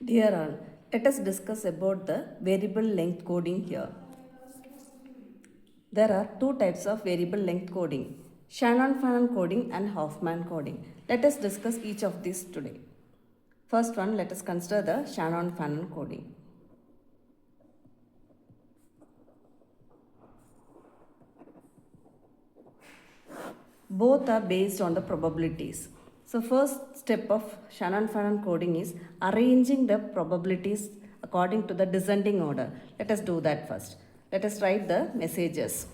Dear all, let us discuss about the variable length coding here. There are two types of variable length coding, Shannon-Fano coding and Hoffman coding. Let us discuss each of these today. First one, let us consider the Shannon-Fano coding. Both are based on the probabilities. So first step of Shannon-Fano coding is arranging the probabilities according to the descending order. Let us do that first. Let us write the messages.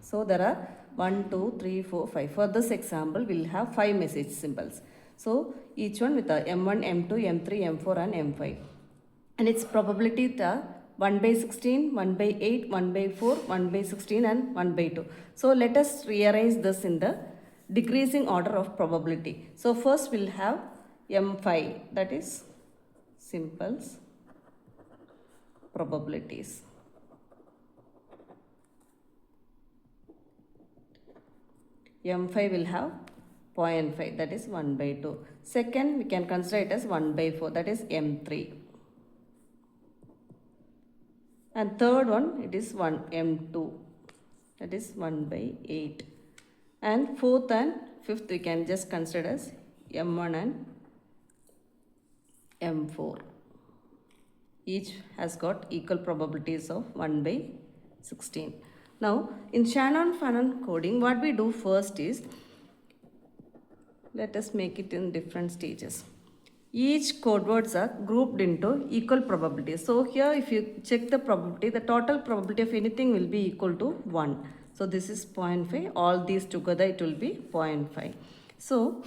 So there are 1, 2, 3, 4, 5. For this example, we will have 5 message symbols. So each one with a M1, M2, M3, M4 and M5. And its probability are 1 by 16, 1 by 8, 1 by 4, 1 by 16 and 1 by 2. So let us rearrange this in the decreasing order of probability. So first we'll have M5, that is simples probabilities. M5 will have 0.5, that is 1 by 2. Second, we can consider it as 1 by 4, that is M3. And third one, it is 1 M2, that is 1 by 8. And fourth and fifth, we can just consider as M1 and M4. Each has got equal probabilities of 1 by 16. Now, in Shannon-Fano coding, what we do first is, let us make it in different stages. Each code words are grouped into equal probabilities. So here if you check the probability, the total probability of anything will be equal to 1. So this is 0.5. All these together it will be 0.5. So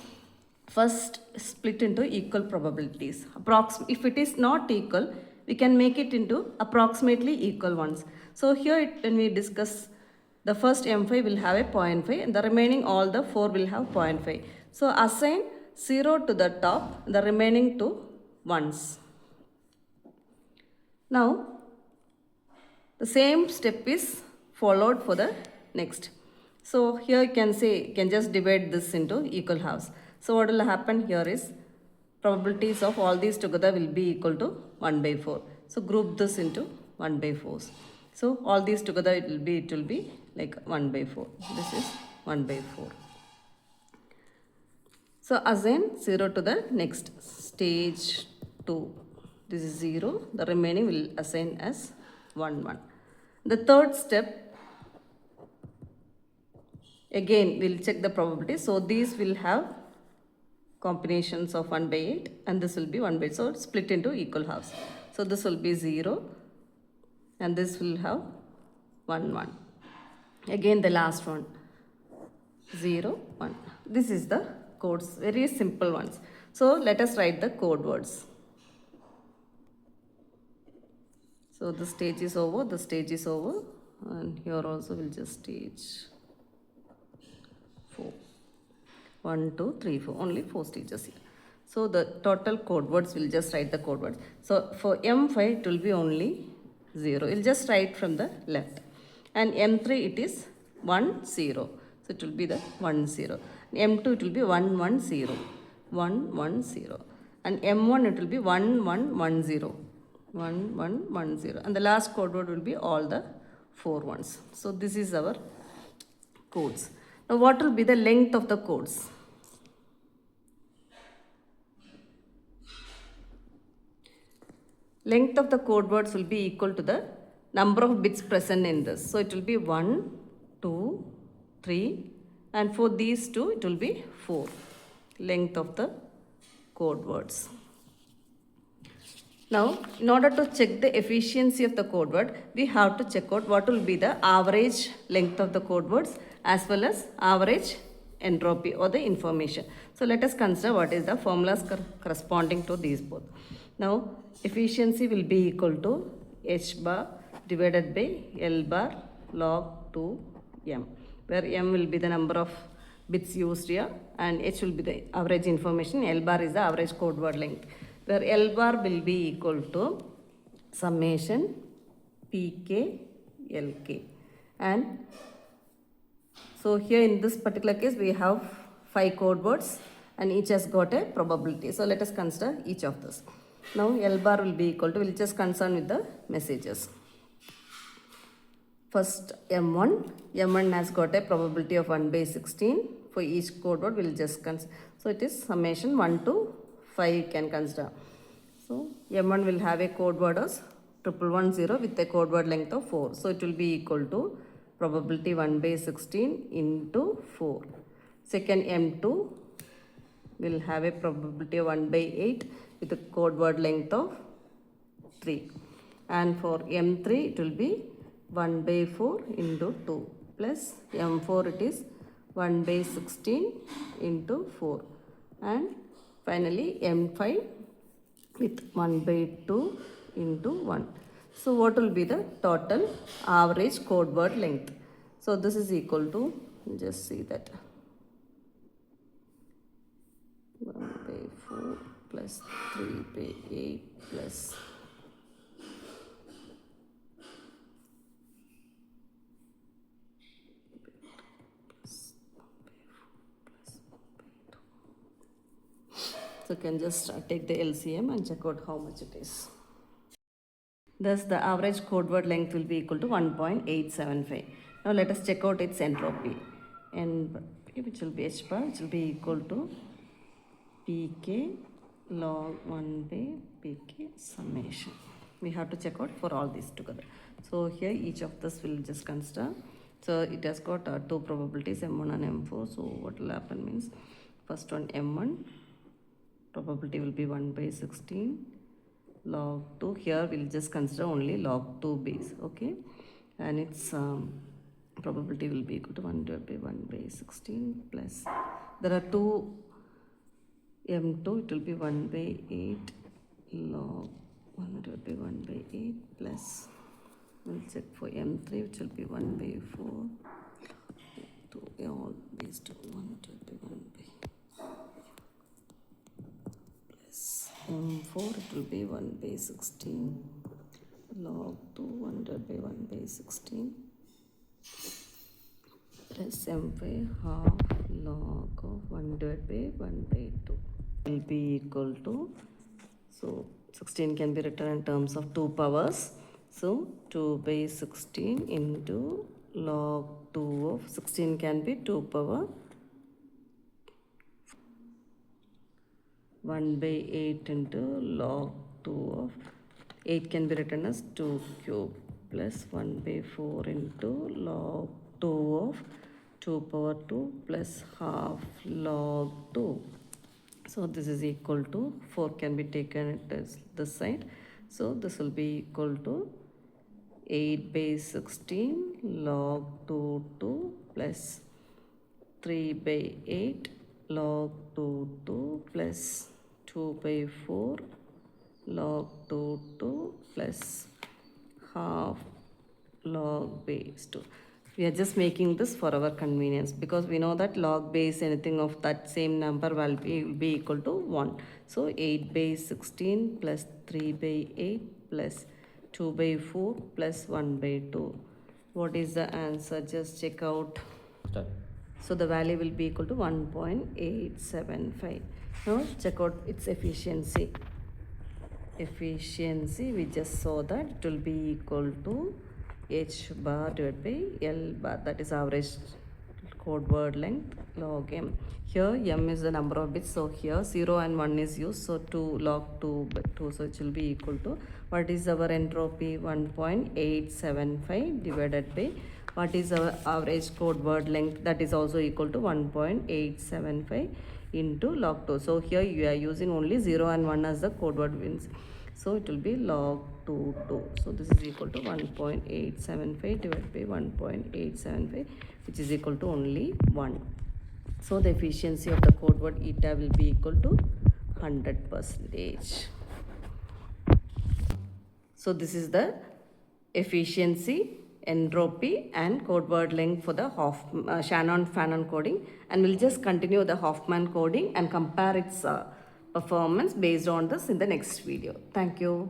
first split into equal probabilities. If it is not equal, we can make it into approximately equal ones. So here when we discuss, the first M5 will have a 0.5 and the remaining all the 4 will have 0.5. So assign 0 to the top, the remaining to ones. Now the same step is followed for the next. So here you can say, you can just divide this into equal halves. So what will happen here is, probabilities of all these together will be equal to 1 by 4. So group this into 1 by 4s. So all these together it will be like 1 by 4. This is 1 by 4. So assign 0 to the next stage 2. This is 0. The remaining will assign as 1, 1. The third step, again we'll check the probability. So these will have combinations of 1 by 8 and this will be 1 by 8. So split into equal halves. So this will be 0 and this will have 1, 1. Again the last one, 0, 1. This is the codes, very simple ones. So let us write the code words. So the stage is over, the stage is over, and here also we'll just stage 4. 1, 2, 3, 4, only 4 stages here. So the total code words, we'll just write the code words. So for M5 it will be only 0. We'll just write from the left. And M3 it is 1, 0. So it will be the 1, 0. M2 it will be 1, 1, 0. 1, 1, 0. And M1 it will be 1, 1, 1, 0. 1, 1, 1, 0. And the last code word will be all the 4 ones. So this is our codes. Now what will be the length of the codes? Length of the code words will be equal to the number of bits present in this. So it will be 1, 2, 3 and for these two it will be 4. Length of the code words. Now in order to check the efficiency of the code word, we have to check out what will be the average length of the code words as well as average entropy or the information. So let us consider what is the formulas corresponding to these both. Now efficiency will be equal to h bar divided by L bar log 2 m, where m will be the number of bits used here and h will be the average information, L bar is the average code word length, where L bar will be equal to summation pk lk. And so here in this particular case we have 5 code words and each has got a probability. So let us consider each of this. Now L bar will be equal to, we'll just concern with the messages. First M1 has got a probability of 1 by 16. For each code word we'll just consider. So it is summation 1 to 5 you can consider. So M1 will have a code word as 1110 with a code word length of 4. So it will be equal to probability 1 by 16 into 4. Second M2 will have a probability of 1 by 8 with a code word length of 3. And for M3 it will be 1 by 4 into 2 plus M4 it is 1 by 16 into 4. And finally M5 with 1 by 2 into 1. So what will be the total average code word length? So this is equal to, just see that, 1 by 4 plus 3 by 8 plus so you can just take the LCM and check out how much it is. Thus the average code word length will be equal to 1.875. Now let us check out its entropy. Entropy, which will be H bar, which will be equal to Pk log 1 by Pk summation. We have to check out for all these together. So here each of this will just consider. So it has got two probabilities, M1 and M4. So what will happen means, first one M1 probability will be 1 by 16 log 2. Here we'll just consider only log 2 base, okay, and its probability will be equal to 1 divided by 1 by 16 plus, there are two M2, it will be 1 by 8 log 1 divided by 1 by 8 plus, we'll check for M3 which will be 1 by 4 to all based on 1 divided by 1 by M4 it will be 1 by 16 log 2 1 divided by 1 by 16 plus M5 half log of 1 divided by 1 by 2 will be equal to, so 16 can be written in terms of 2 powers. So 2 by 16 into log 2 of 16 can be 2 power 1 by 8 into log 2 of 8 can be written as 2 cube plus 1 by 4 into log 2 of 2 power 2 plus half log 2. So this is equal to 4 can be taken as this side. So this will be equal to 8 by 16 log 2 2 plus 3 by 8 log 2 2 plus 2 by 4 log 2 2 plus half log base 2. We are just making this for our convenience because we know that log base anything of that same number will be equal to 1. So 8 by 16 plus 3 by 8 plus 2 by 4 plus 1 by 2. What is the answer? Just check out. Start. So the value will be equal to 1.875. Now check out its efficiency. Efficiency, we just saw that it will be equal to H bar divided by L bar, that is average code word length log M. Here M is the number of bits, so here 0 and 1 is used, so 2 log 2 by 2, so it will be equal to, what is our entropy? 1.875 divided by what is our average code word length, that is also equal to 1.875 into log 2. So here you are using only 0 and 1 as the code word wins. So it will be log 2 2. So this is equal to 1.875 divided by 1.875, which is equal to only 1. So the efficiency of the code word eta will be equal to 100%. So this is the efficiency, entropy and code word length for the Shannon Fano coding, and we'll just continue the Hoffman coding and compare its performance based on this in the next video. Thank you.